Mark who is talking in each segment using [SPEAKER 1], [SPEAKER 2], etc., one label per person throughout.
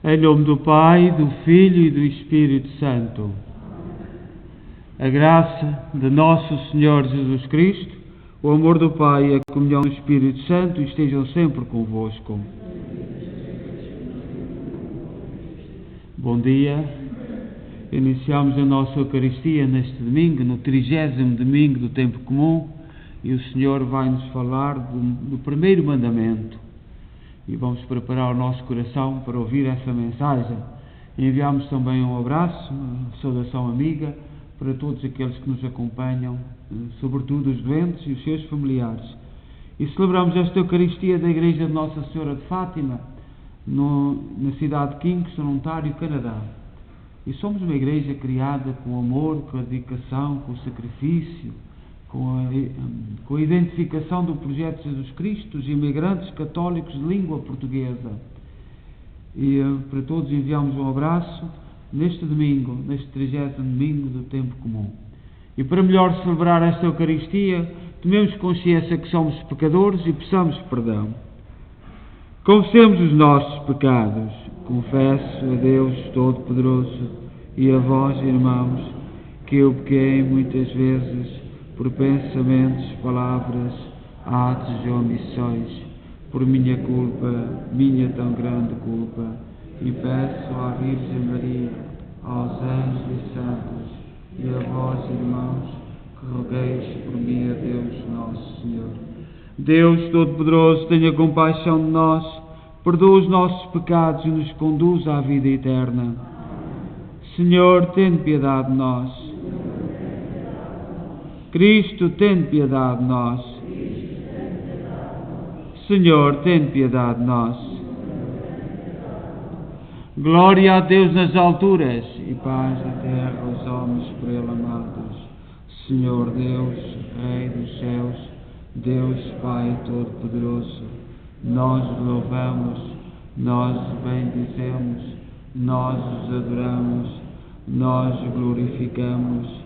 [SPEAKER 1] Em nome do Pai, do Filho e do Espírito Santo. A graça de nosso Senhor Jesus Cristo, o amor do Pai e a comunhão do Espírito Santo estejam sempre convosco. Bom dia. Iniciamos a nossa Eucaristia neste domingo, no 30º domingo do tempo comum, e o Senhor vai-nos falar do primeiro mandamento. E vamos preparar o nosso coração para ouvir essa mensagem. Enviamos também um abraço, uma saudação amiga para todos aqueles que nos acompanham, sobretudo os doentes e os seus familiares. E celebramos esta Eucaristia da Igreja de Nossa Senhora de Fátima, na cidade de Kingston, Ontário, Canadá. E somos uma igreja criada com amor, com a dedicação, com o sacrifício, com a identificação do projeto de Jesus Cristo, os imigrantes católicos de língua portuguesa. E para todos enviamos um abraço neste domingo, neste 30º domingo do tempo comum. E para melhor celebrar esta Eucaristia, tomemos consciência que somos pecadores e peçamos perdão. Confessemos os nossos pecados. Confesso a Deus Todo-Poderoso e a vós, irmãos, que eu pequei muitas vezes por pensamentos, palavras, atos e omissões, por minha culpa, minha tão grande culpa, e peço à Virgem Maria, aos anjos e santos, e a vós, irmãos, que rogueis por mim a Deus Nosso Senhor. Deus Todo-Poderoso, tenha compaixão de nós, perdoa os nossos pecados e nos conduz à vida eterna. Senhor, tende piedade de nós. Cristo, tende piedade de nós. Senhor, tende piedade de nós. Glória a Deus nas alturas e paz na terra aos homens por Ele amados. Senhor Deus, Rei dos céus, Deus Pai Todo-Poderoso, nós os louvamos, nós os bendizemos, nós os adoramos, nós os glorificamos,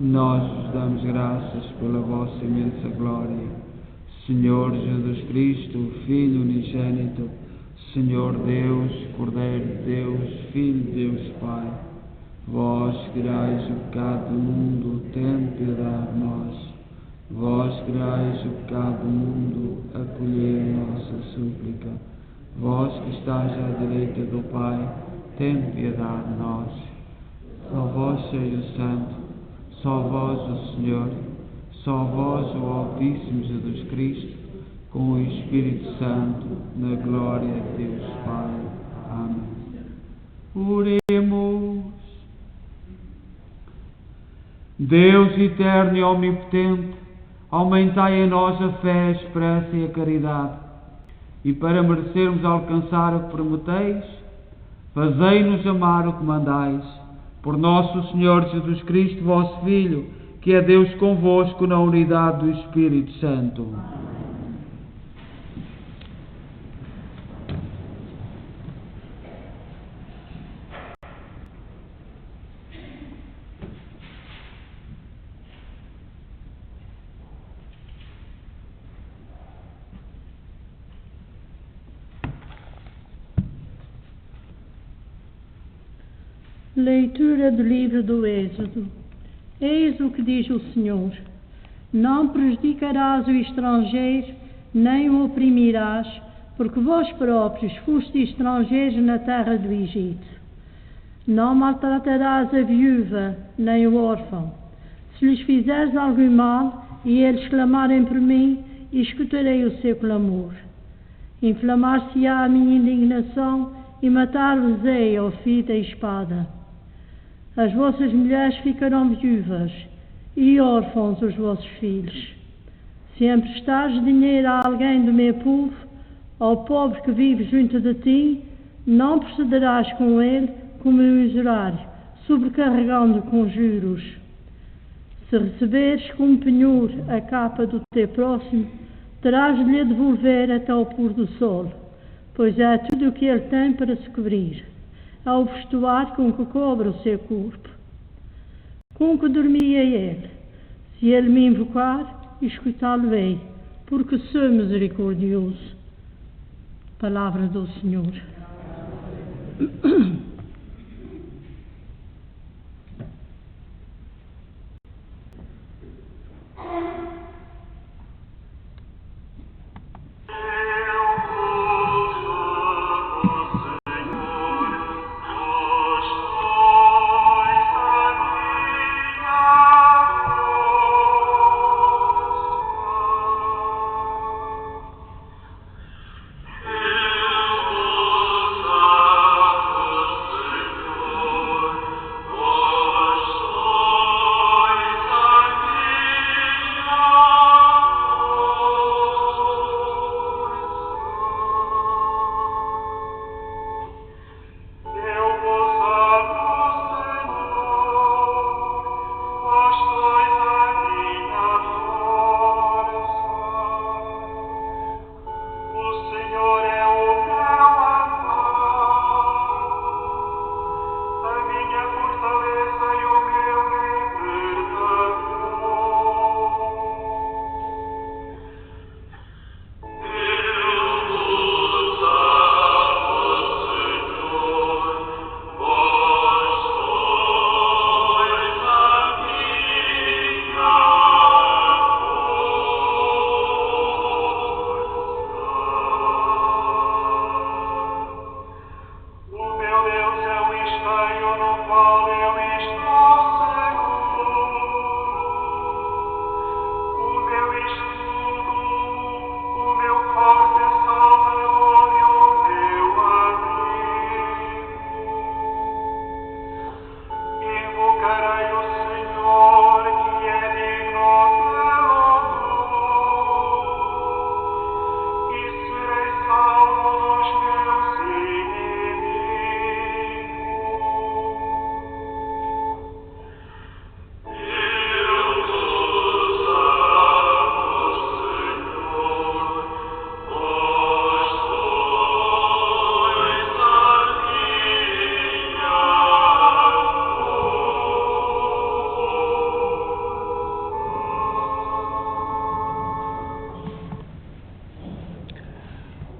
[SPEAKER 1] nós vos damos graças pela vossa imensa glória. Senhor Jesus Cristo, Filho unigênito, Senhor Deus, Cordeiro de Deus, Filho de Deus Pai, vós que tirais o pecado do mundo, tende piedade de nós. Vós que tirais o pecado do mundo, acolhei a nossa súplica. Vós que estáis à direita do Pai, tende piedade de nós. Só vós sois o Santo, só vós o Senhor, só vós o Altíssimo Jesus Cristo, com o Espírito Santo, na glória de Deus Pai. Amém. Oremos. Deus eterno e omnipotente, aumentai em nós a fé, a esperança e a caridade, e para merecermos alcançar o que prometeis, fazei-nos amar o que mandais. Por nosso Senhor Jesus Cristo, vosso Filho, que é Deus convosco na unidade do Espírito Santo.
[SPEAKER 2] Leitura do livro do Êxodo. Eis o que diz o Senhor: não prejudicarás o estrangeiro, nem o oprimirás, porque vós próprios fostes estrangeiros na terra do Egito. Não maltratarás a viúva, nem o órfão. Se lhes fizeres algum mal, e eles clamarem por mim, escutarei o seu clamor. Inflamar-se-á a minha indignação, e matar-vos-ei ao fio da espada. As vossas mulheres ficarão viúvas, e órfãos os vossos filhos. Se emprestares dinheiro a alguém do meu povo, ao pobre que vive junto de ti, não procederás com ele como o usurário, sobrecarregando com juros. Se receberes como penhor a capa do teu próximo, terás de lhe devolver até ao pôr do sol, pois é tudo o que ele tem para se cobrir. É o vestuário com que cobre o seu corpo. Com que dormia ele? Se ele me invocar, escutá-lo-ei, porque sou misericordioso. Palavra do Senhor.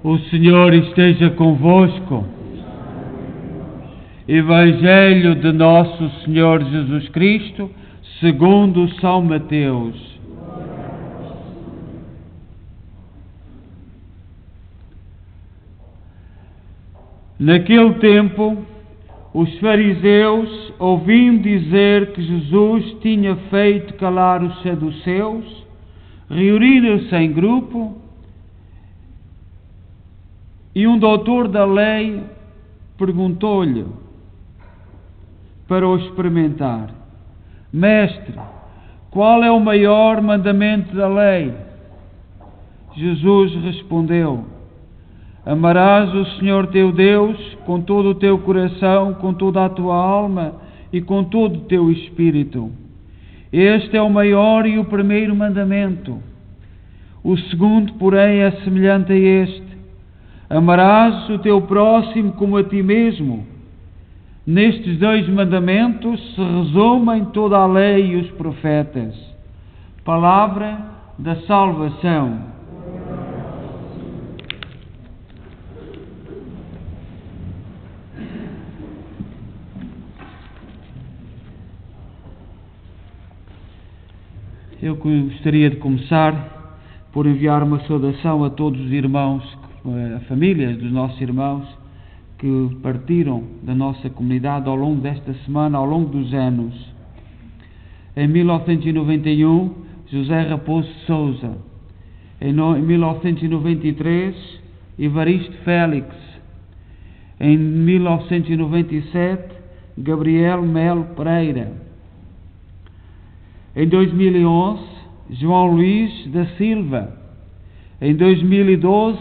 [SPEAKER 1] O Senhor esteja convosco. Evangelho de nosso Senhor Jesus Cristo, segundo São Mateus. Naquele tempo, os fariseus, ouvindo dizer que Jesus tinha feito calar os saduceus, reuniram-se em grupo, e um doutor da lei perguntou-lhe, para o experimentar: Mestre, qual é o maior mandamento da lei? Jesus respondeu: Amarás o Senhor teu Deus com todo o teu coração, com toda a tua alma e com todo o teu espírito. Este é o maior e o primeiro mandamento. O segundo, porém, é semelhante a este: Amarás o teu próximo como a ti mesmo. Nestes dois mandamentos se resumem toda a lei e os profetas. Palavra da salvação. Eu gostaria de começar por enviar uma saudação a todos os irmãos, a famílias dos nossos irmãos que partiram da nossa comunidade ao longo desta semana, ao longo dos anos. Em 1991, José Raposo de Souza. Em 1993, Evaristo Félix. Em 1997, Gabriel Melo Pereira. Em 2011, João Luís da Silva. Em 2012,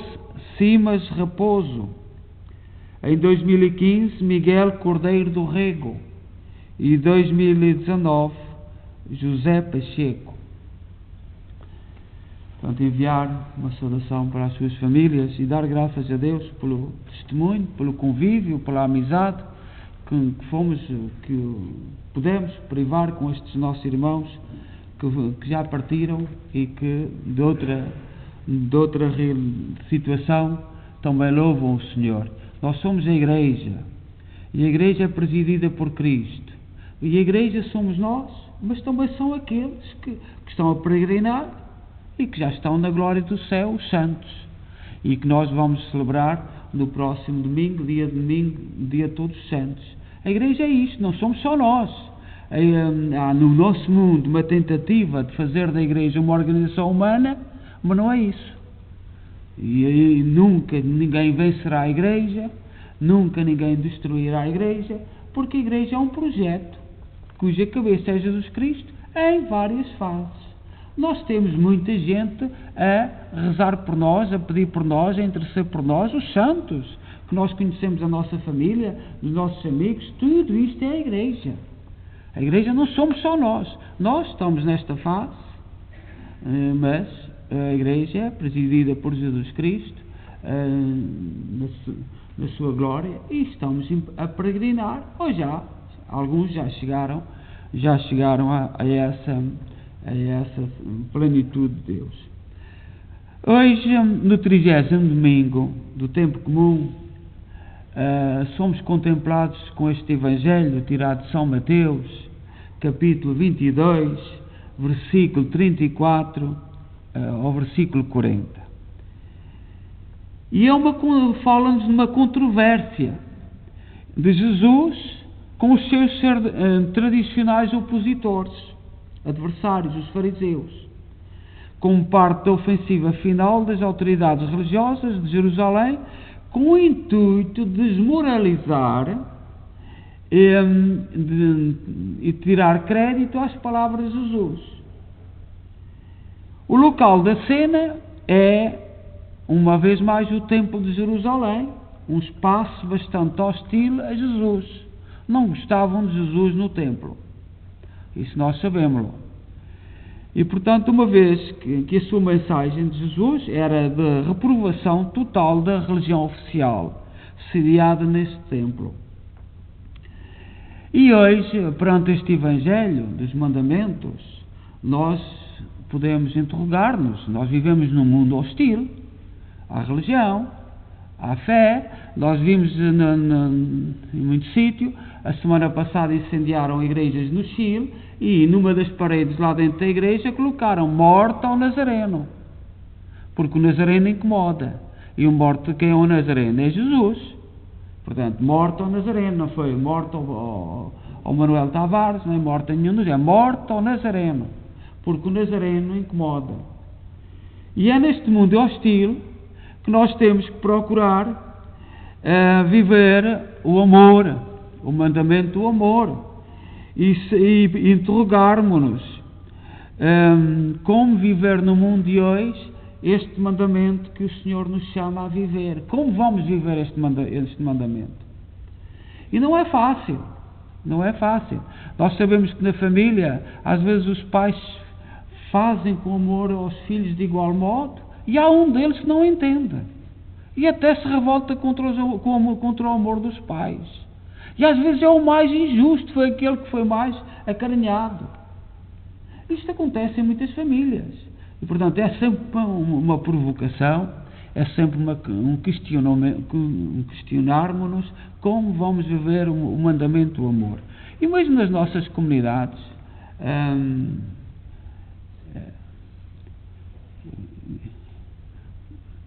[SPEAKER 1] Simas Raposo. Em 2015, Miguel Cordeiro do Rego. E em 2019, José Pacheco. Portanto, enviar uma saudação para as suas famílias e dar graças a Deus pelo testemunho, pelo convívio, pela amizade que pudemos privar com estes nossos irmãos que já partiram e que de outra situação também louvam o Senhor. Nós somos a Igreja E a igreja é presidida por Cristo. E a igreja somos nós, mas também são aqueles que estão a peregrinar e que já estão na glória do céu, os santos. E que nós vamos celebrar no próximo domingo, dia de Todos os Santos. A igreja é isto, não somos só nós. Há no nosso mundo uma tentativa de fazer da igreja uma organização humana, mas não é isso. E nunca ninguém vencerá a igreja, nunca ninguém destruirá a igreja, porque a igreja é um projeto cuja cabeça é Jesus Cristo em várias fases. Nós temos muita gente a rezar por nós, a pedir por nós, a interceder por nós, os santos, que nós conhecemos, a nossa família, os nossos amigos, tudo isto é a igreja. A igreja não somos só nós. Nós estamos nesta fase, mas a igreja é presidida por Jesus Cristo na sua glória e estamos a peregrinar, ou já, alguns já chegaram a essa plenitude de Deus. Hoje, no 30º domingo do tempo comum, somos contemplados com este Evangelho tirado de São Mateus, capítulo 22, versículo 34 ao versículo 40. E fala-nos de uma controvérsia de Jesus com os seus tradicionais opositores, adversários, os fariseus, como parte da ofensiva final das autoridades religiosas de Jerusalém, com o intuito de desmoralizar e tirar crédito às palavras de Jesus. O local da cena é, uma vez mais, o Templo de Jerusalém, um espaço bastante hostil a Jesus. Não gostavam de Jesus no templo. Isso nós sabemos. E, portanto, uma vez que a sua mensagem de Jesus era de reprovação total da religião oficial, sediada neste templo. E hoje, perante este Evangelho dos Mandamentos, nós podemos interrogar-nos. Nós vivemos num mundo hostil à religião, à fé. Nós vimos em muito sítio. A semana passada incendiaram igrejas no Chile e numa das paredes lá dentro da igreja colocaram morto ao Nazareno, porque o Nazareno incomoda. E o morto, quem é o Nazareno? É Jesus. Portanto, morto ao Nazareno, não foi morto ao Manuel Tavares, nem morto a nenhum dos, é morto ao Nazareno, porque o Nazareno incomoda. E é neste mundo hostil que nós temos que procurar viver o amor, o mandamento do amor, e interrogarmos-nos como viver no mundo de hoje este mandamento que o Senhor nos chama a viver. Como vamos viver este mandamento? E não é fácil. Não é fácil. Nós sabemos que na família, às vezes os pais fazem com amor aos filhos de igual modo, e há um deles que não entende. E até se revolta contra o amor dos pais. E às vezes é o mais injusto, foi aquele que foi mais acarinhado. Isto acontece em muitas famílias. E, portanto, é sempre uma provocação, é sempre um questionarmos-nos como vamos viver o mandamento do amor. E mesmo nas nossas comunidades,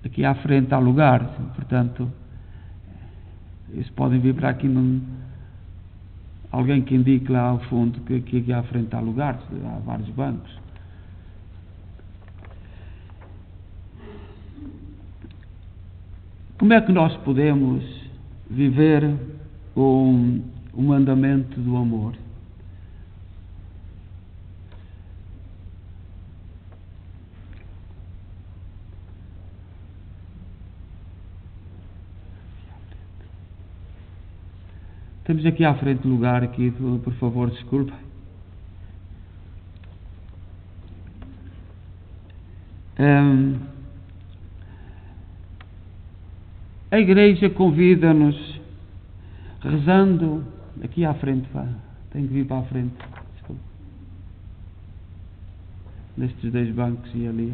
[SPEAKER 1] aqui à frente há lugar, portanto, eles podem vir para aqui, alguém que indique lá ao fundo que aqui à frente há lugar, há vários bancos. Como é que nós podemos viver o mandamento do amor? Temos aqui à frente lugar, aqui, por favor, desculpe. A igreja convida-nos, rezando, aqui à frente, tenho que vir para a frente, desculpe. Nestes dois bancos e ali.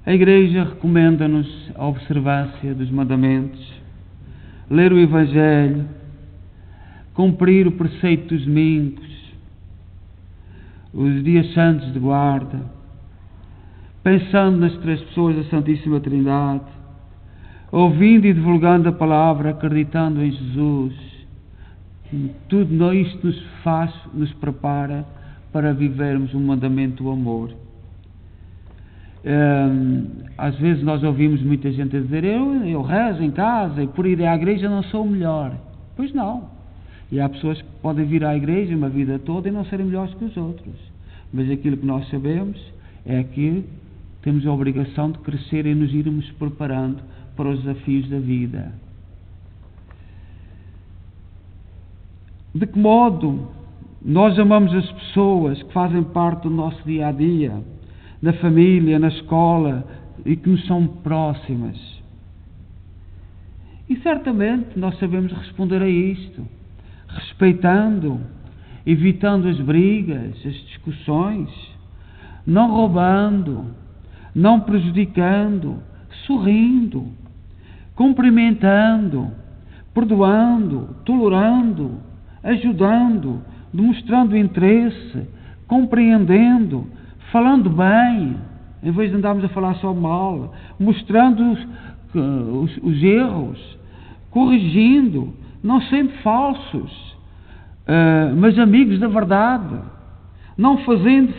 [SPEAKER 1] A Igreja recomenda-nos a observância dos mandamentos, ler o Evangelho, cumprir o preceito dos domingos, os dias santos de guarda, pensando nas três pessoas da Santíssima Trindade, ouvindo e divulgando a palavra, acreditando em Jesus. Tudo isto nos prepara para vivermos um mandamento do amor. Às vezes nós ouvimos muita gente a dizer: eu rezo em casa e por ir à igreja não sou o melhor. Pois não. E há pessoas que podem vir à igreja uma vida toda e não serem melhores que os outros. Mas aquilo que nós sabemos é que temos a obrigação de crescer e nos irmos preparando para os desafios da vida. De que modo nós amamos as pessoas que fazem parte do nosso dia a dia, na família, na escola e que nos são próximas? E certamente nós sabemos responder a isto, respeitando, evitando as brigas, as discussões, não roubando, não prejudicando, sorrindo, cumprimentando, perdoando, tolerando, ajudando, demonstrando interesse, compreendendo, falando bem, em vez de andarmos a falar só mal, mostrando os erros, corrigindo, não sempre falsos, mas amigos da verdade, não fazendo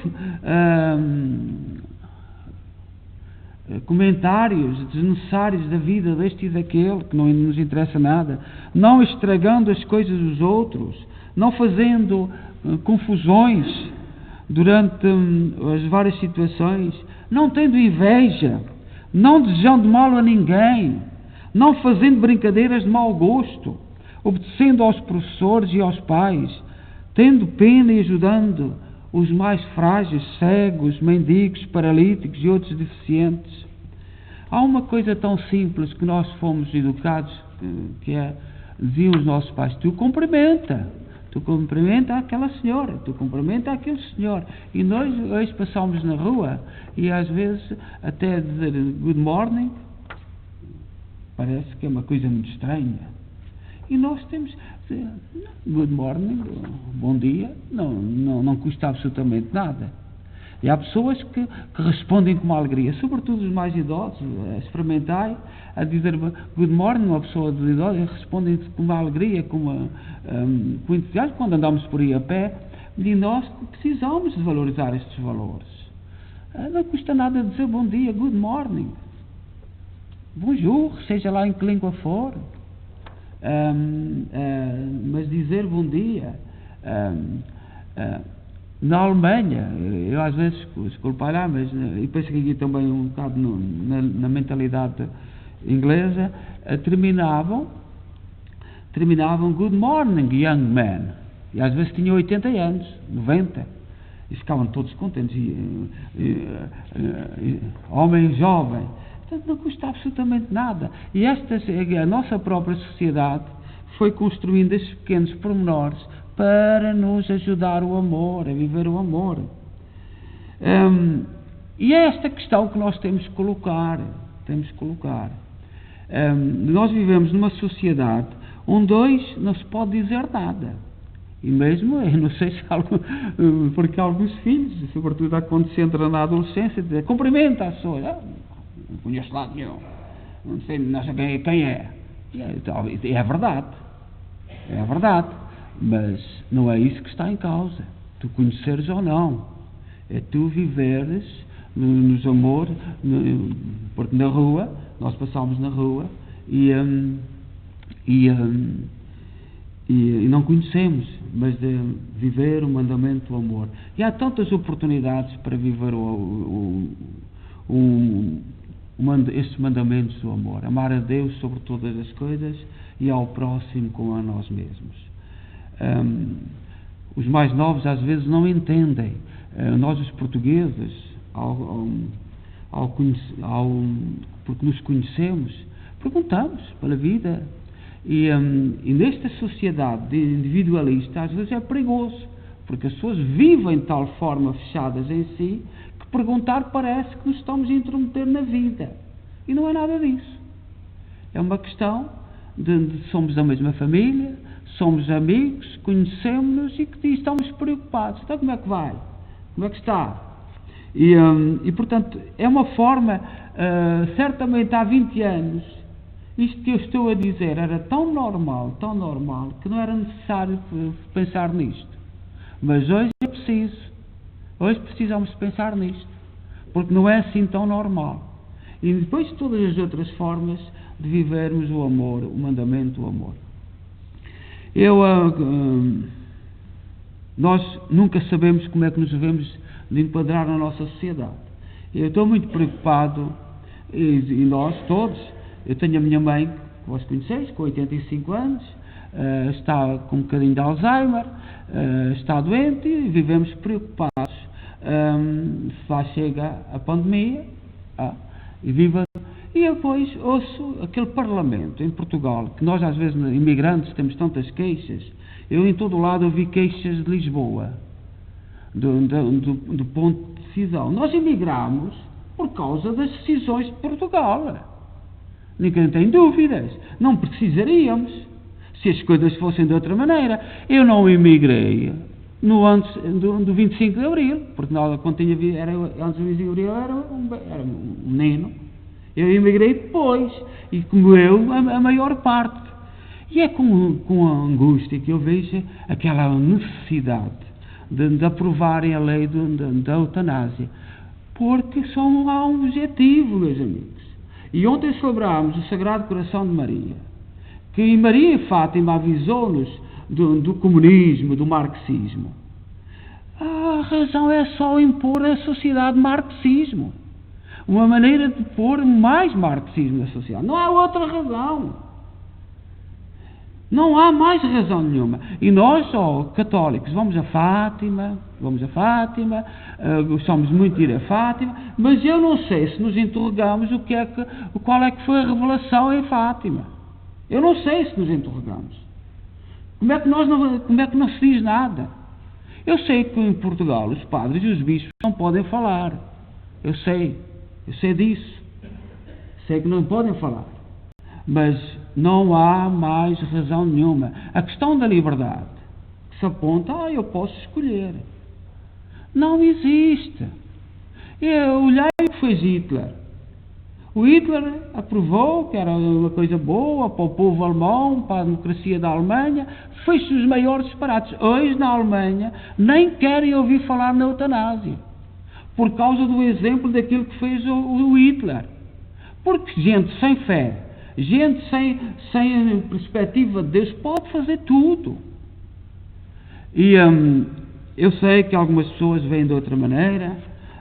[SPEAKER 1] comentários desnecessários da vida deste e daquele, que não nos interessa nada, não estragando as coisas dos outros, não fazendo confusões durante as várias situações, não tendo inveja, não desejando mal a ninguém, não fazendo brincadeiras de mau gosto, obedecendo aos professores e aos pais, tendo pena e ajudando os mais frágeis, cegos, mendigos, paralíticos e outros deficientes. Há uma coisa tão simples que nós fomos educados, que é, diziam os nossos pais: tu cumprimenta aquela senhora, tu cumprimenta aquele senhor. E nós hoje passamos na rua e às vezes até dizer good morning parece que é uma coisa muito estranha. E nós temos que dizer good morning, bom dia, não custa absolutamente nada. E há pessoas que respondem com uma alegria, sobretudo os mais idosos. Experimentai a dizer good morning, uma pessoa de idosos, respondem com uma alegria, com entusiasmo, quando andamos por aí a pé. E nós precisamos de valorizar estes valores. Não custa nada dizer bom dia, good morning, bonjour, seja lá em que língua for. Mas dizer bom dia. Na Alemanha, eu às vezes desculpa lá, mas e penso que aqui também um bocado na mentalidade inglesa, terminavam good morning young man, e às vezes tinham 80 anos, 90, e ficavam todos contentes, homem jovem. Portanto, não custa absolutamente nada. E a nossa própria sociedade foi construindo estes pequenos pormenores para nos ajudar o amor, a viver o amor. E é esta questão que nós temos que colocar. Nós vivemos numa sociedade onde hoje não se pode dizer nada. E mesmo, eu não sei se porque alguns filhos, sobretudo quando se entra na adolescência, dizem, cumprimenta a pessoa. Não conheço lado nenhum, não sei quem é. É verdade, mas não é isso que está em causa, tu conheceres ou não, é tu viveres nos amores, porque na rua, nós passámos na rua e não conhecemos, mas de viver o mandamento do amor. E há tantas oportunidades para viver estes mandamentos do amor, amar a Deus sobre todas as coisas e ao próximo como a nós mesmos. Os mais novos às vezes não entendem. Nós os portugueses, porque nos conhecemos, perguntamos pela vida, e nesta sociedade individualista às vezes é perigoso, porque as pessoas vivem de tal forma fechadas em si que que perguntar parece que nos estamos a intrometer na vida. E não é nada disso. É uma questão de somos da mesma família, somos amigos, conhecemos-nos e que estamos preocupados. Então como é que vai? Como é que está? E portanto, é uma forma, certamente há 20 anos, isto que eu estou a dizer era tão normal, que não era necessário pensar nisto. Mas hoje é preciso. Hoje precisamos pensar nisto. Porque não é assim tão normal. E depois de todas as outras formas de vivermos o amor, o mandamento do amor. Nós nunca sabemos como é que nos devemos de enquadrar na nossa sociedade. Eu estou muito preocupado, e nós todos, eu tenho a minha mãe, que vós conheceis, com 85 anos, está com um bocadinho de Alzheimer, está doente e vivemos preocupados. Lá chega a pandemia, e depois ouço aquele Parlamento em Portugal, que nós às vezes, imigrantes, temos tantas queixas. Eu em todo lado ouvi queixas de Lisboa, do ponto de decisão. Nós emigramos por causa das decisões de Portugal. Ninguém tem dúvidas. Não precisaríamos, se as coisas fossem de outra maneira. Eu não emigrei antes do 25 de Abril, porque quando antes do 25 de Abril era um menino. Eu emigrei depois, e como a maior parte. E é com a angústia que eu vejo aquela necessidade de aprovarem a lei da eutanásia, porque só há um objetivo, meus amigos. E ontem celebrámos o Sagrado Coração de Maria, que Maria em Fátima avisou-nos do comunismo, do marxismo. A razão é só impor à sociedade marxismo. Uma maneira de pôr mais marxismo na sociedade. Não há outra razão. Não há mais razão nenhuma. E nós, católicos, vamos a Fátima, gostamos muito de ir a Fátima, mas eu não sei se nos interrogamos qual é que foi a revelação em Fátima. Eu não sei se nos interrogamos. Como é que não se diz nada? Eu sei que em Portugal os padres e os bispos não podem falar. Eu sei disso. Sei que não podem falar. Mas não há mais razão nenhuma. A questão da liberdade, que se aponta, eu posso escolher. Não existe. Olhei o que fez Hitler. O Hitler aprovou que era uma coisa boa para o povo alemão, para a democracia da Alemanha, fez os maiores disparates. Hoje, na Alemanha, nem querem ouvir falar na eutanásia, por causa do exemplo daquilo que fez o Hitler. Porque gente sem fé, gente sem perspectiva de Deus, pode fazer tudo. E eu sei que algumas pessoas veem de outra maneira,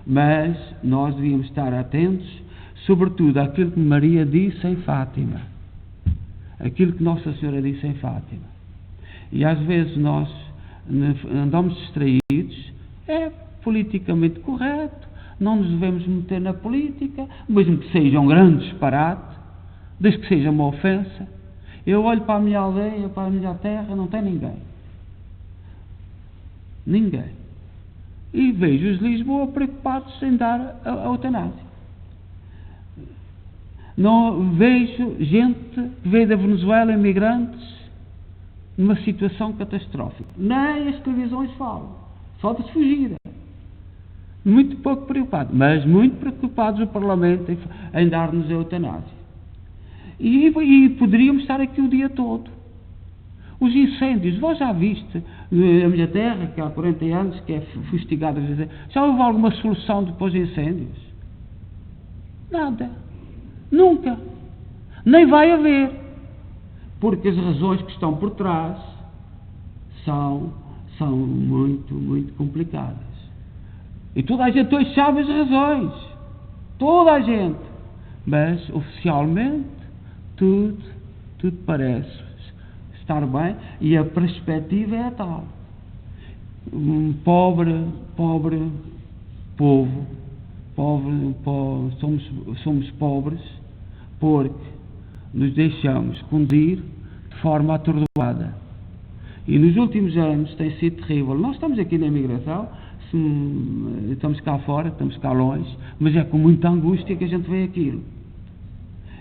[SPEAKER 1] mas nós devíamos estar atentos, sobretudo àquilo que Maria disse em Fátima, aquilo que Nossa Senhora disse em Fátima. E às vezes nós andamos distraídos, é politicamente correto, não nos devemos meter na política, mesmo que seja um grande disparate, desde que seja uma ofensa. Eu olho para a minha aldeia, para a minha terra, não tem ninguém. Ninguém. E vejo os de Lisboa preocupados em dar a eutanásia. Não vejo gente que veio da Venezuela, imigrantes, numa situação catastrófica. Nem as televisões falam. Só de se fugir. Muito pouco preocupados. Mas muito preocupados o Parlamento em dar-nos a eutanásia. E poderíamos estar aqui o dia todo. Os incêndios, vós já viste a minha terra, que há 40 anos que é fustigada, já houve alguma solução depois de incêndios? Nada. Nunca. Nem vai haver. Porque as razões que estão por trás são muito, muito complicadas. E toda a gente hoje sabe as razões. Toda a gente. Mas, oficialmente, tudo parece estar bem e a perspectiva é a tal. Um pobre povo, somos pobres porque nos deixamos conduzir de forma atordoada. E nos últimos anos tem sido terrível. Nós estamos aqui na imigração, estamos cá fora, estamos cá longe, mas é com muita angústia que a gente vê aquilo.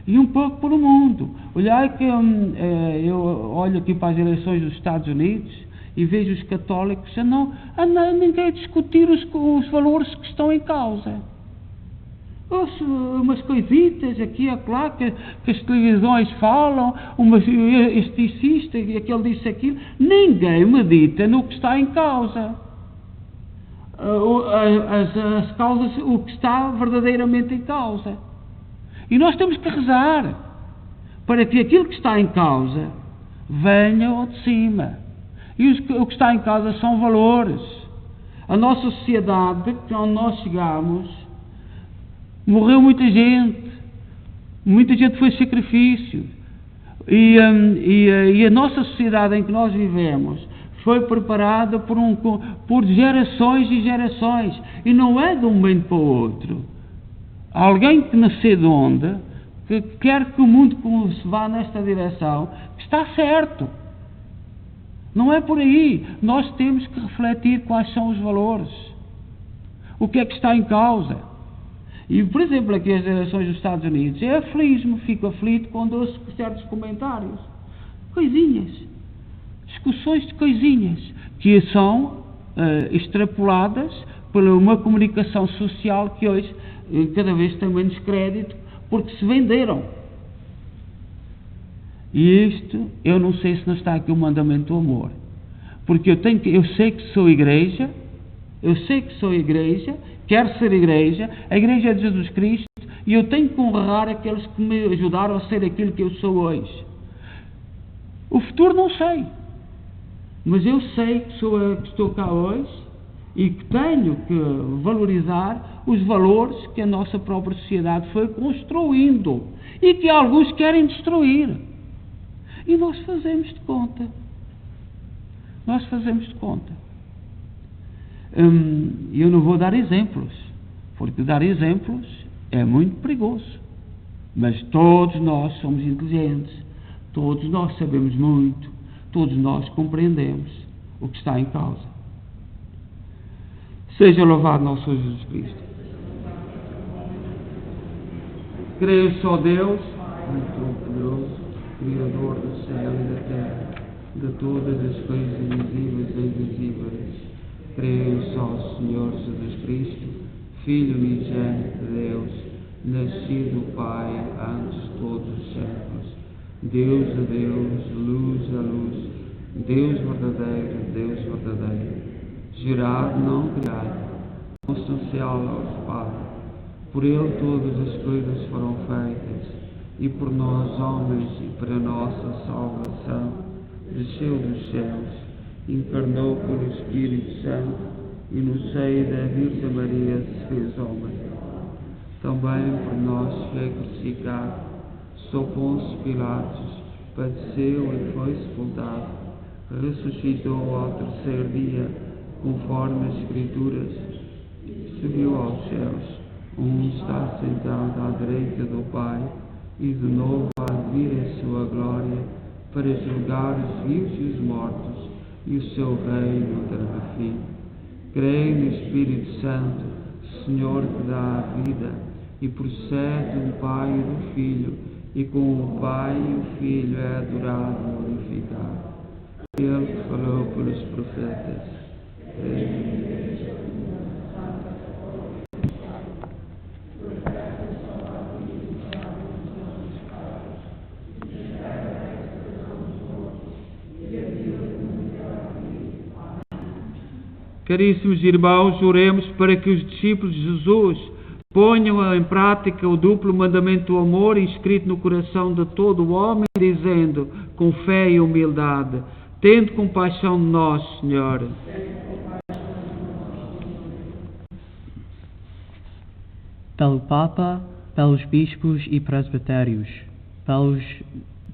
[SPEAKER 1] E um pouco pelo mundo. Olhai que eu olho aqui para as eleições dos Estados Unidos e vejo os católicos ninguém a discutir os valores que estão em causa. Umas coisitas aqui e acolá que as televisões falam, este disse isto e aquele disse aquilo. Ninguém medita no que está em causa. As causas, o que está verdadeiramente em causa. E nós temos que rezar para que aquilo que está em causa venha ao de cima. E o que está em causa são valores. A nossa sociedade, onde nós chegamos, morreu muita gente foi sacrifício. E a nossa sociedade em que nós vivemos foi preparada por gerações e gerações. E não é de um momento para o outro. Alguém que nasceu de onde, que quer que o mundo se vá nesta direção, está certo. Não é por aí. Nós temos que refletir quais são os valores. O que é que está em causa. E, por exemplo, aqui as eleições dos Estados Unidos, fico aflito quando ouço certos comentários. Coisinhas. Discussões de coisinhas que são extrapoladas por uma comunicação social que hoje cada vez tem menos crédito porque se venderam. E isto, eu não sei se não está aqui o mandamento do amor. Porque eu sei que sou igreja, quero ser igreja, a igreja é de Jesus Cristo, e eu tenho que honrar aqueles que me ajudaram a ser aquilo que eu sou hoje. O futuro não sei, mas eu sei que estou cá hoje e que tenho que valorizar os valores que a nossa própria sociedade foi construindo e que alguns querem destruir. E nós fazemos de conta. Eu não vou dar exemplos, porque dar exemplos é muito perigoso. Mas todos nós somos inteligentes, todos nós sabemos muito, todos nós compreendemos o que está em causa. Seja louvado nosso Senhor Jesus Cristo. Creio só Deus, muito poderoso, Criador do céu e da terra, de todas as coisas visíveis e invisíveis. Creio só Senhor Jesus Cristo, Filho unigênito de Deus, nascido do Pai antes de todos os séculos, Deus a Deus, luz a luz, Deus verdadeiro, gerado, não criado, consubstancial ao Pai. Por Ele todas as coisas foram feitas, e por nós homens e para a nossa salvação, desceu dos céus, encarnou pelo Espírito Santo e no seio da Virgem Maria se fez homem. Também por nós foi crucificado, sob Pôncio Pilatos, padeceu e foi sepultado, ressuscitou ao terceiro dia, conforme as Escrituras, subiu aos céus, onde está sentado à direita do Pai, e de novo há de vir em sua glória, para julgar os vivos e os mortos, e o seu reino terá fim. Creio no Espírito Santo, Senhor que dá a vida, e procede do Pai e do Filho, e com o Pai e o Filho é adorado e glorificado. Ele que falou pelos profetas. Caríssimos irmãos, oremos para que os discípulos de Jesus ponham em prática o duplo mandamento do amor inscrito no coração de todo o homem, dizendo, com fé e humildade, tende compaixão de nós, Senhor.
[SPEAKER 3] Pelo Papa, pelos bispos e presbitérios, pelos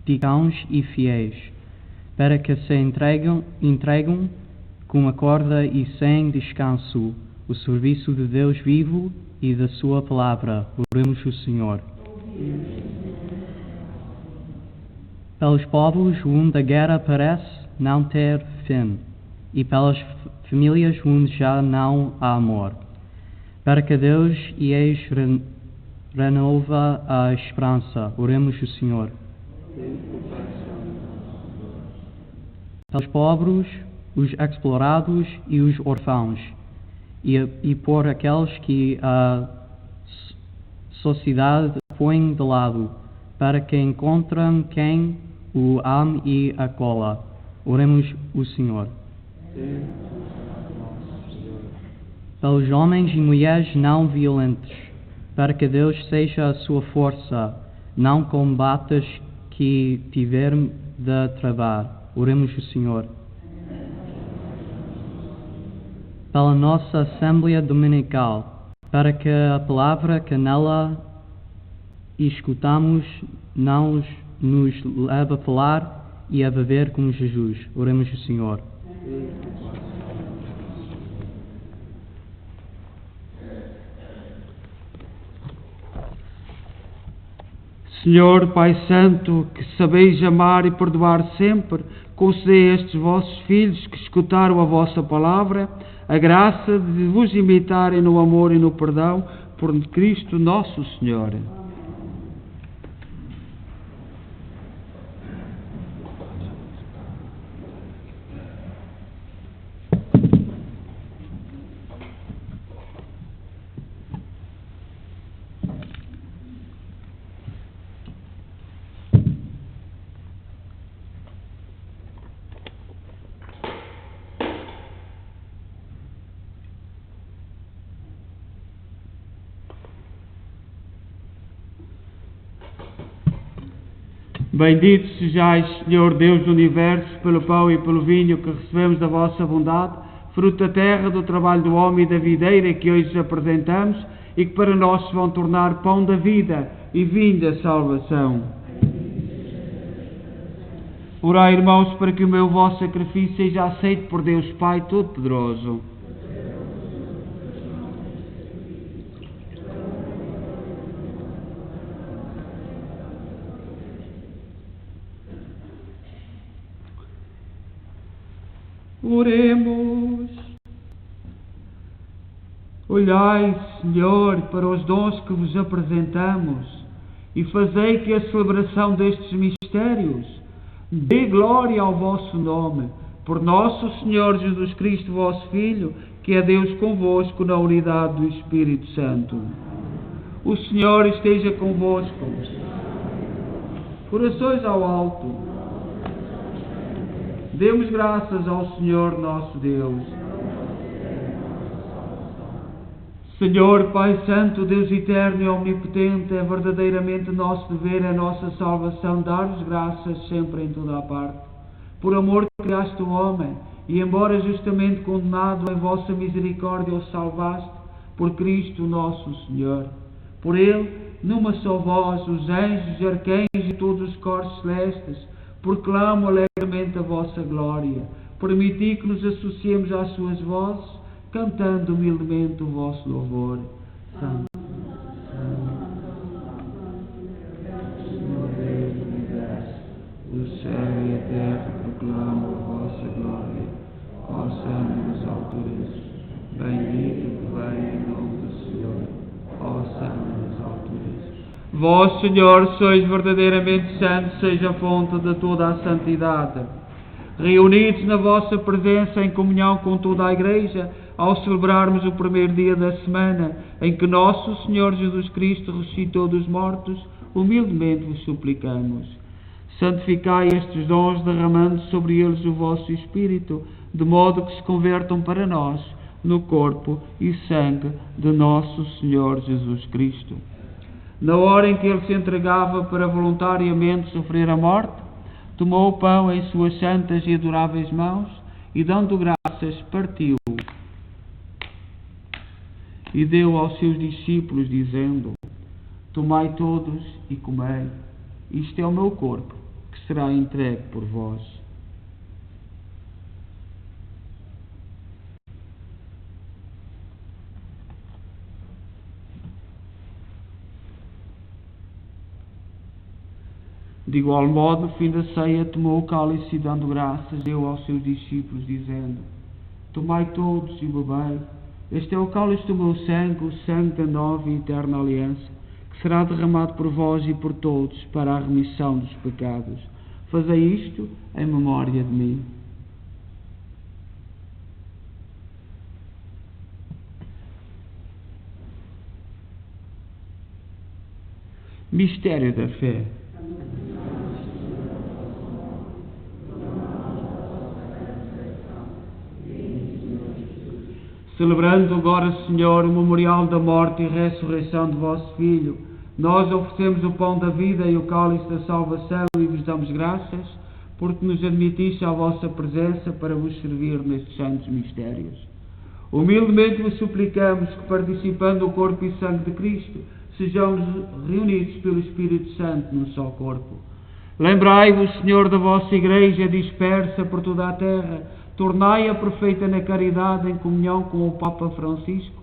[SPEAKER 3] digãos e fiéis, para que se entregam com a corda e sem descanso o serviço de Deus vivo e da sua palavra. Oremos o Senhor. Pelos povos onde a guerra parece não ter fim, e pelas famílias onde já não há amor. Para que Deus e eis renova a esperança, oremos o Senhor. Pelos pobres, os explorados e os órfãos, e por aqueles que a sociedade põe de lado, para que encontrem quem o ame e acolha. Oremos o Senhor. Pelos homens e mulheres não violentos, para que Deus seja a sua força, não combates que tiverem de travar. Oremos o Senhor. Pela nossa Assembleia Dominical, para que a palavra que nela escutamos não nos leve a falar e a viver como Jesus. Oremos o Senhor.
[SPEAKER 1] Senhor Pai Santo, que sabeis amar e perdoar sempre, concedei a estes vossos filhos que escutaram a vossa palavra a graça de vos imitarem no amor e no perdão, por Cristo nosso Senhor. Bendito sejais, Senhor Deus do Universo, pelo pão e pelo vinho que recebemos da vossa bondade, fruto da terra, do trabalho do homem e da videira que hoje apresentamos e que para nós se vão tornar pão da vida e vinho da salvação. Orai, irmãos, para que o meu vosso sacrifício seja aceito por Deus Pai Todo-Poderoso. Oremos. Olhai, Senhor, para os dons que vos apresentamos e fazei que a celebração destes mistérios dê glória ao vosso nome, por nosso Senhor Jesus Cristo, vosso Filho, que é Deus convosco na unidade do Espírito Santo. O Senhor esteja convosco. Corações ao alto. Demos graças ao Senhor nosso Deus. Senhor, Pai Santo, Deus eterno e omnipotente, é verdadeiramente nosso dever, é nossa salvação, dar-vos graças sempre em toda a parte. Por amor que criaste o homem, e embora justamente condenado, em vossa misericórdia o salvaste, por Cristo nosso Senhor. Por Ele, numa só voz, os anjos, arcanjos e todos os corpos celestes, proclamo alegremente a vossa glória. Permiti que nos associemos às suas vozes, cantando humildemente o vosso louvor. Santo, Senhor Deus do universo, o céu e a terra proclamam a vossa glória. Ó Santo das alturas, bendito que vem em nome do Senhor. Ó Santo das alturas. Vós, Senhor, sois verdadeiramente santo, seja a fonte de toda a santidade. Reunidos na vossa presença em comunhão com toda a Igreja, ao celebrarmos o primeiro dia da semana em que nosso Senhor Jesus Cristo ressuscitou dos mortos, humildemente vos suplicamos. Santificai estes dons, derramando sobre eles o vosso Espírito, de modo que se convertam para nós no corpo e sangue de nosso Senhor Jesus Cristo. Na hora em que ele se entregava para voluntariamente sofrer a morte, tomou o pão em suas santas e adoráveis mãos e, dando graças, partiu e deu aos seus discípulos, dizendo: tomai todos e comei, isto é o meu corpo, que será entregue por vós. De igual modo, no fim da ceia, tomou o cálice e, dando graças, deu aos seus discípulos, dizendo: Tomai todos e bebei. Este é o cálice do meu sangue, o sangue da nova e eterna aliança, que será derramado por vós e por todos para a remissão dos pecados. Fazei isto em memória de mim. Mistério da fé. Celebrando agora, Senhor, o memorial da morte e ressurreição de vosso Filho, nós oferecemos o pão da vida e o cálice da salvação e vos damos graças, porque nos admitiste à vossa presença para vos servir nestes santos mistérios. Humildemente vos suplicamos que, participando do corpo e sangue de Cristo, sejamos reunidos pelo Espírito Santo num só corpo. Lembrai-vos, Senhor, da vossa Igreja dispersa por toda a terra, tornai-a perfeita na caridade em comunhão com o Papa Francisco,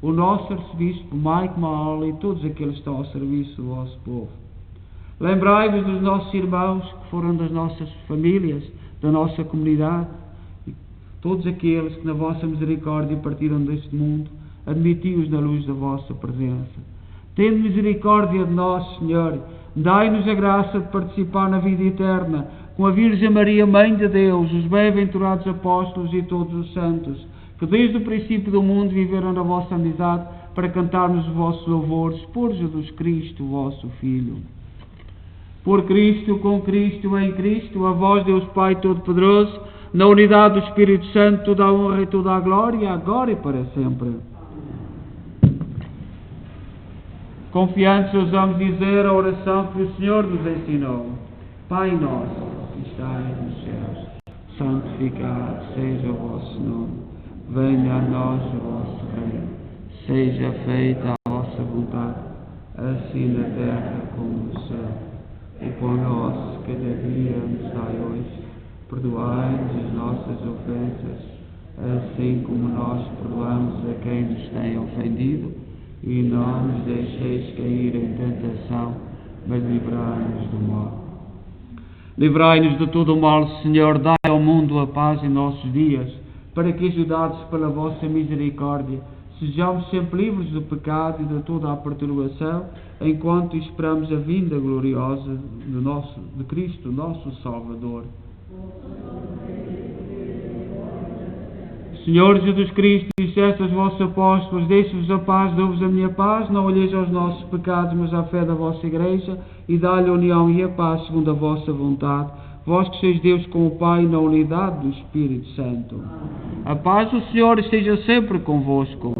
[SPEAKER 1] o nosso arcebispo Mike Mahal e todos aqueles que estão ao serviço do vosso povo. Lembrai-vos dos nossos irmãos que foram das nossas famílias, da nossa comunidade, e todos aqueles que na vossa misericórdia partiram deste mundo, admiti-os na luz da vossa presença. Tende misericórdia de nós, Senhor, dai-nos a graça de participar na vida eterna, com a Virgem Maria, Mãe de Deus, os bem-aventurados apóstolos e todos os santos, que desde o princípio do mundo viveram na vossa amizade, para cantarmos os vossos louvores por Jesus Cristo, vosso Filho. Por Cristo, com Cristo, em Cristo, a vós, Deus Pai Todo-Poderoso, na unidade do Espírito Santo, toda a honra e toda a glória, agora e para sempre. Confiantes, ousamos dizer a oração que o Senhor nos ensinou. Pai nosso, que estais nos céus, santificado seja o vosso nome. Venha a nós o vosso reino. Seja feita a vossa vontade, assim na terra como no céu. O pão nosso cada dia nos dai hoje. Perdoai-nos as nossas ofensas, assim como nós perdoamos a quem nos tem ofendido. E não nos deixeis cair em tentação, mas livrai-nos do mal. Livrai-nos de todo o mal, Senhor, dai ao mundo a paz em nossos dias, para que, ajudados pela vossa misericórdia, sejamos sempre livres do pecado e de toda a perturbação, enquanto esperamos a vinda gloriosa de Cristo, nosso Salvador. Senhor Jesus Cristo, disseste aos vossos apóstolos: deixo-vos a paz, dou-vos a minha paz, não olheis aos nossos pecados, mas à fé da vossa Igreja, e dá-lhe a união e a paz segundo a vossa vontade. Vós que sois Deus com o Pai, na unidade do Espírito Santo. A paz do Senhor esteja sempre convosco.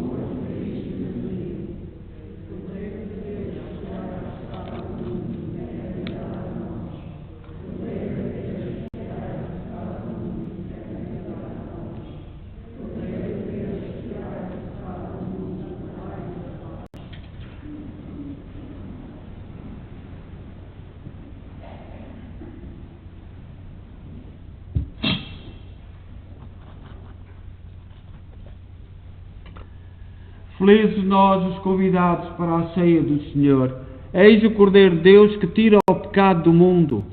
[SPEAKER 1] Felizes nós, os convidados para a ceia do Senhor. Eis o Cordeiro de Deus que tira o pecado do mundo.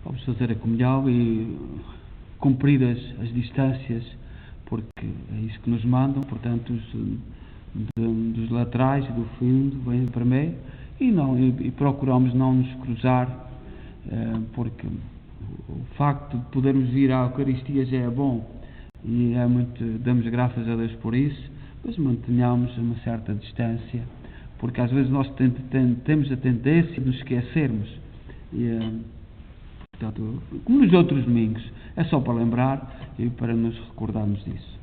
[SPEAKER 1] Vamos fazer a comunhão e cumprir as distâncias, porque é isso que nos mandam. Portanto, dos laterais e do fundo vêm para meio e procuramos não nos cruzar, porque o facto de podermos vir à Eucaristia já é bom e damos graças a Deus por isso, mas mantenhamos uma certa distância, porque às vezes nós temos a tendência de nos esquecermos. Portanto, como nos outros domingos, é só para lembrar e para nos recordarmos disso.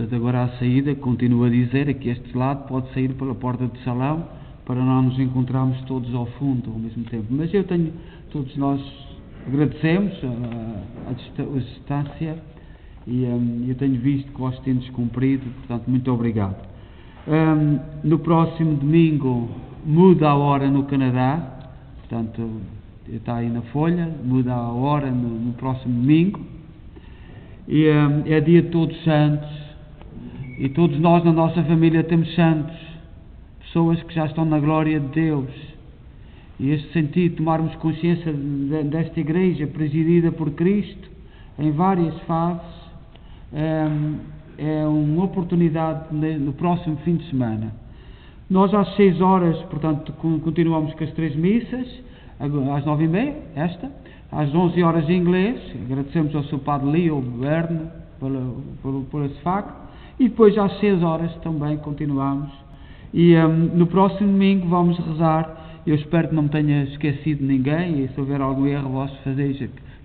[SPEAKER 1] Portanto, agora à saída, continuo a dizer, aqui este lado pode sair pela porta do salão, para não nos encontrarmos todos ao fundo ao mesmo tempo. Mas todos nós agradecemos a distância e eu tenho visto que vós tendes cumprido, portanto, muito obrigado. No próximo domingo muda a hora no Canadá, portanto, está aí na folha, muda a hora no próximo domingo, e é dia de Todos Santos, e todos nós na nossa família temos santos, pessoas que já estão na glória de Deus, e este sentido, tomarmos consciência desta igreja presidida por Cristo, em várias fases, é uma oportunidade no próximo fim de semana. Nós às 6 horas, portanto, continuamos com as 3 missas, às 9h30, às 11 horas em inglês, agradecemos ao seu padre Leo Berne por esse facto, e depois às 6 horas também continuamos, e no próximo domingo vamos rezar. Eu espero que não me tenha esquecido de ninguém, e se houver algum erro vós fazeis,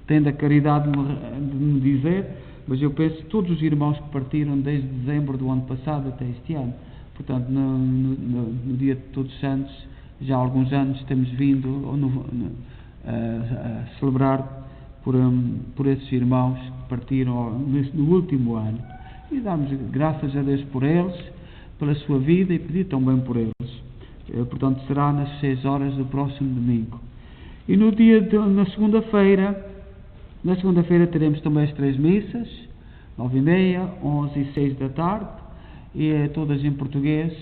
[SPEAKER 1] tendo a caridade de me dizer, mas eu penso que todos os irmãos que partiram desde dezembro do ano passado até este ano, portanto no dia de Todos Santos, já há alguns anos temos vindo a celebrar por esses irmãos que partiram no último ano, e damos graças a Deus por eles, pela sua vida, e pedir também por eles. Portanto, será nas 6 horas do próximo domingo. E na segunda-feira teremos também as 3 missas, 9h30, 11 e 6 da tarde, e todas em português,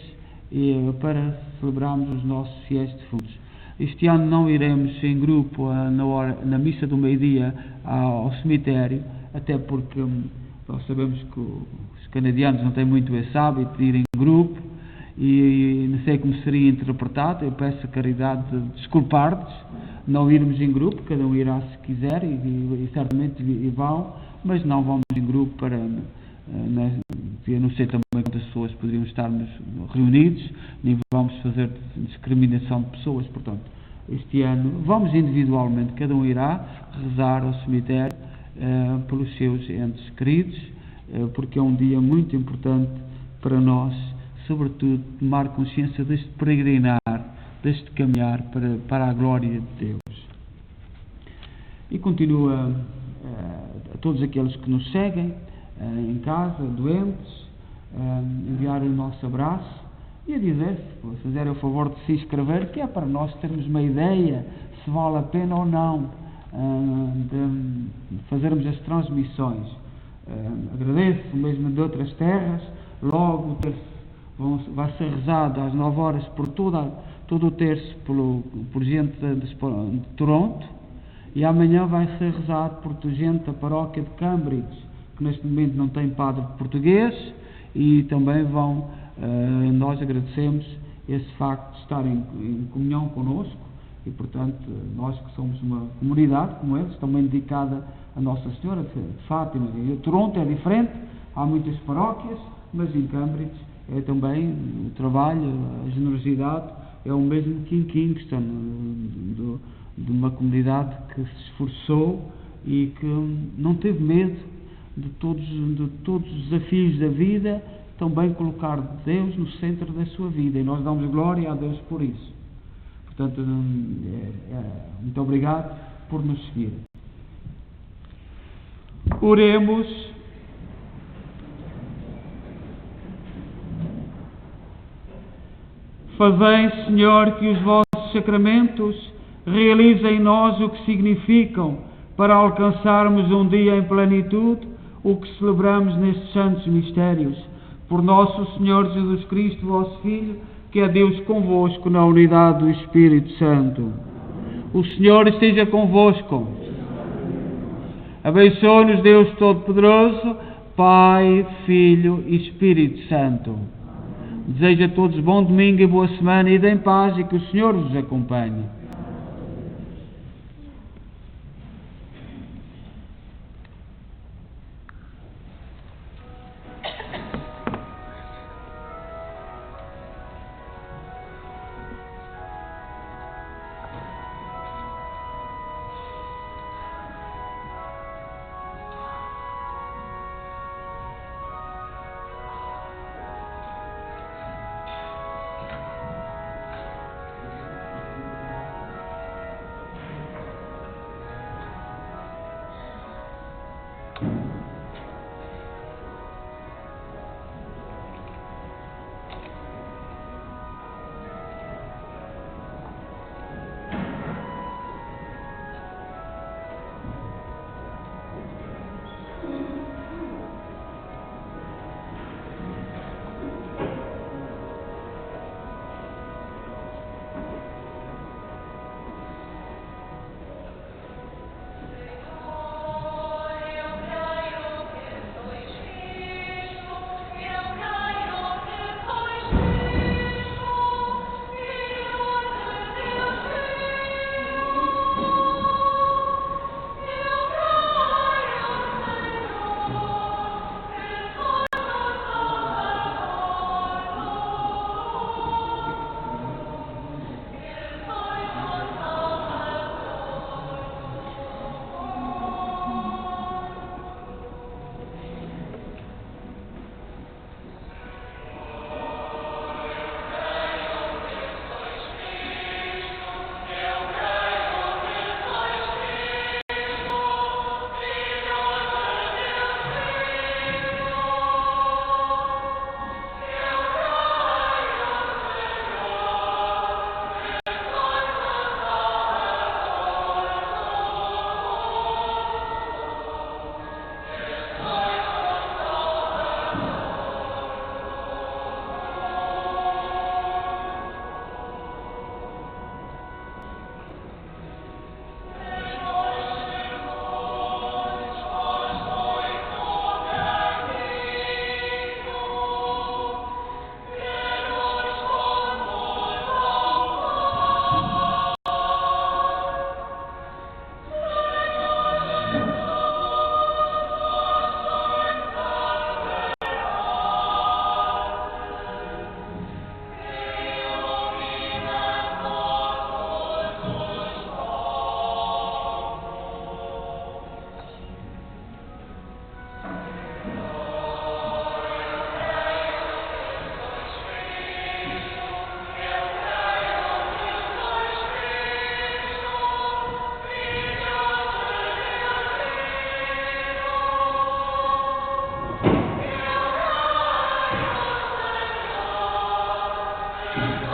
[SPEAKER 1] para celebrarmos os nossos fiéis defuntos. Este ano não iremos em grupo na missa do meio-dia ao cemitério, até porque nós sabemos que os canadianos não têm muito esse hábito de ir em grupo, e não sei como seria interpretado. Eu peço a caridade de desculpar-nos, não irmos em grupo, cada um irá se quiser, e certamente vão, mas não vamos em grupo para, eu não sei também quantas pessoas poderiam estarmos reunidos, nem vamos fazer discriminação de pessoas. Portanto, este ano vamos individualmente, cada um irá rezar ao cemitério pelos seus entes queridos, porque é um dia muito importante para nós, sobretudo tomar consciência deste peregrinar, deste caminhar para a glória de Deus. E continua a todos aqueles que nos seguem em casa, doentes, enviar o nosso abraço e a dizer, se fizerem o favor de se inscrever, que é para nós termos uma ideia se vale a pena ou não de fazermos as transmissões. Agradeço mesmo de outras terras, logo vai ser rezado às 9 horas por todo o terço por gente de Toronto, e amanhã vai ser rezado por gente da paróquia de Cambridge, que neste momento não tem padre português, e também nós agradecemos esse facto de estarem em comunhão connosco, e portanto nós que somos uma comunidade como eles, também dedicada a Nossa Senhora de Fátima. E Toronto é diferente, há muitas paróquias, mas em Cambridge é também o trabalho, a generosidade, é o mesmo que em Kingston, de uma comunidade que se esforçou e que não teve medo de todos os desafios da vida, também colocar Deus no centro da sua vida, e nós damos glória a Deus por isso. Portanto, muito obrigado por nos seguir. Oremos. Fazei, Senhor, que os vossos sacramentos realizem em nós o que significam, para alcançarmos um dia em plenitude o que celebramos nestes santos mistérios. Por nosso Senhor Jesus Cristo, vosso Filho, que é Deus convosco na unidade do Espírito Santo. O Senhor esteja convosco. Abençoe-nos Deus Todo-Poderoso, Pai, Filho e Espírito Santo. Desejo a todos bom domingo e boa semana, e em paz, e que o Senhor vos acompanhe.
[SPEAKER 4] Amen.